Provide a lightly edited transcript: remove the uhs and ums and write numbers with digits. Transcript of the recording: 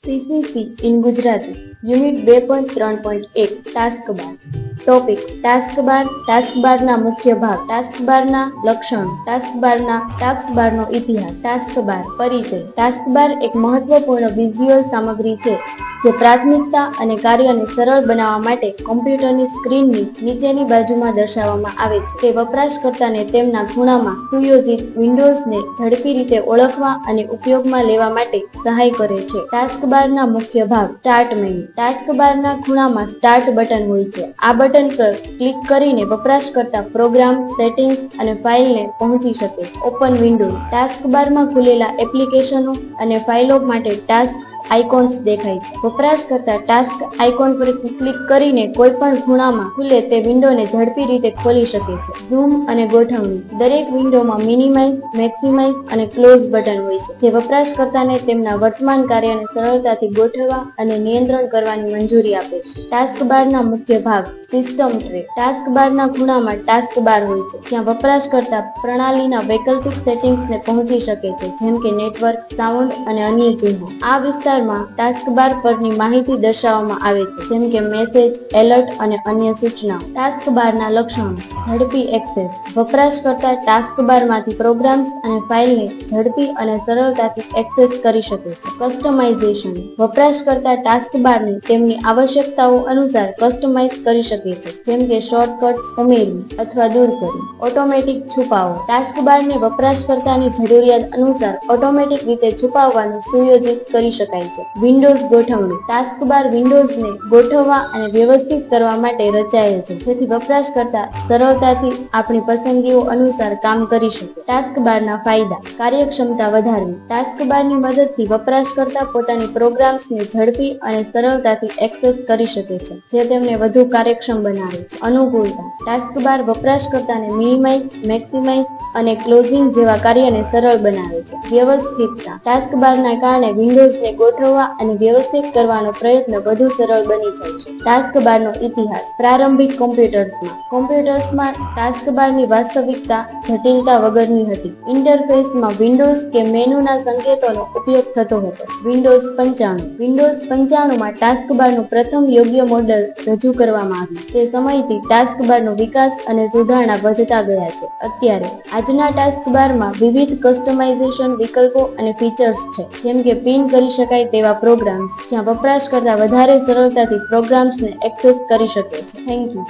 CCC in Gujarati, Unit 2.3.1 taskbar. Topic ટાસ્કબારના મુખ્ય ભાગ, ટાસ્કબારના લક્ષણો, ટાસ્કબારનો ઇતિહાસ, ટાસ્કબાર પરિચય. ટાસ્કબાર એક મહત્વપૂર્ણ વિઝ્યુઅલ સામગ્રી છે જે પ્રાથમિકતા અને કાર્યને સરળ બનાવવા માટે કમ્પ્યુટરની સ્ક્રીનની નીચેની બાજુમાં દર્શાવવામાં આવે છે. તે વપરાશકર્તાને તેમના ખૂણામાં સુયોજિત વિન્ડોઝને ઝડપી રીતે ઓળખવા અને ઉપયોગમાં લેવા માટે સહાય કરે છે. ટાસ્કબારના મુખ્ય ભાગ. Start menu. ટાસ્કબારના ખૂણામાં સ્ટાર્ટ બટન હોય છે. આ બટન પર ક્લિક કરીને વપરાશકર્તા પ્રોગ્રામ, સેટિંગ્સ અને ફાઇલને પહોંચી શકે છે. Open Windows. ટાસ્કબારમાં ખુલેલા એપ્લિકેશનો અને ફાઇલો માટે ટાસ્ક આઇકોન્સ દેખાય છે. વપરાશકર્તા ટાસ્ક આઇકોન પર ક્લિક કરીને કોઈપણ ખૂણામાં ખુલે તે વિન્ડોને ઝડપી રીતે ખોલી શકે છે. ઝૂમ અને ગોઠવણી. દરેક વિન્ડોમાં મિનિમાઇઝ, મેક્સિમાઇઝ અને ક્લોઝ બટન હોય છે, જે વપરાશકર્તાને તેમના વર્તમાન કાર્યને સરળતાથી ગોઠવવા અને નિયંત્રણ કરવાની મંજૂરી આપે છે. ટાસ્કબારના મુખ્ય ભાગ. System tray. ટાસ્કબારના ખૂણામાં ટાસ્કબાર હોય છે, જ્યાં વપરાશકર્તા પ્રણાલીના વૈકલ્પિક સેટિંગ્સને પહોંચી શકે છે, જેમ કે નેટવર્ક, સાઉન્ડ અને અન્ય ચિહ્નો. આ વિસ્તારમાં ટાસ્કબાર પરની માહિતી દર્શાવવામાં આવે છે, જેમ કે મેસેજ, એલર્ટ અને અન્ય સૂચનાઓ. ટાસ્કબારના લક્ષણો. ઝડપી એક્સેસ. વપરાશકર્તા ટાસ્કબારમાંથી પ્રોગ્રામ્સ અને ફાઇલને ઝડપી અને સરળતાથી એક્સેસ કરી શકે છે. કસ્ટમાઇઝેશન. વપરાશકર્તા ટાસ્કબારને તેમની આવશ્યકતાઓ અનુસાર કસ્ટમાઇઝ કરી શકે છે, જેમ કે શોર્ટકટ્સ ઉમેરવી અથવા દૂર કરવી. ઓટોમેટિક છુપાવો. ટાસ્કબારને વપરાશકર્તાની જરૂરિયાત અનુસાર ઓટોમેટિક રીતે છુપાવવાનું સુયોજિત કરી શકાય છે. વિન્ડોઝ ગોઠવણી. ટાસ્કબાર વિન્ડોઝને ગોઠવવા અને વ્યવસ્થિત કરવા માટે રચાયેલ છે, જેથી વપરાશકર્તા સરળતાથી આપણી પસંદગીઓ અનુસાર કામ કરી શકે. ટાસ્કબારના ફાયદા. કાર્યક્ષમતા વધારવી. ટાસ્કબારની મદદથી વપરાશકર્તા પોતાની પ્રોગ્રામ્સને ઝડપી અને સરળતાથી એક્સેસ કરી શકે છે, જે તેમને વધુ કાર્યક્ષમ બનાવે છે. અનુકૂળતા. ટાસ્કબાર વપરાશકર્તાને મિનિમાઇઝ, મેક્સિમાઇઝ અને ક્લોઝિંગ જેવા કાર્યને સરળ બનાવે છે. વ્યવસ્થિતતા. ટાસ્કબારના કારણે વિન્ડોઝને ગોઠવવા અને વ્યવસ્થિત કરવાનો પ્રયત્ન વધુ સરળ બની જાય છે. ટાસ્કબારનો ઇતિહાસ. પ્રારંભિક કોમ્પ્યુટર્સમાં ટાસ્કબારની વાસ્તવિકતા જટિલતા વગરની હતી. ઇન્ટરફેસમાં વિન્ડોઝ કે મેનુના સંકેતોનો ઉપયોગ થતો હતો. વિન્ડોઝ 95માં ટાસ્કબારનું પ્રથમ યોગ્ય મોડેલ રજૂ કરવામાં આવ્યું. તે સમયથી ટાસ્કબારનો વિકાસ અને સુધારણા વધતા ગયા છે. અત્યારે આજના ટાસ્કબારમાં વિવિધ કસ્ટમાઇઝેશન વિકલ્પો અને ફીચર્સ છે, જેમ કે પિન કરી શકાય તેવા પ્રોગ્રામ્સ, જ્યાં વપરાશકર્તા વધારે સરળતાથી પ્રોગ્રામ્સને એક્સેસ કરી શકે છે. Thank you.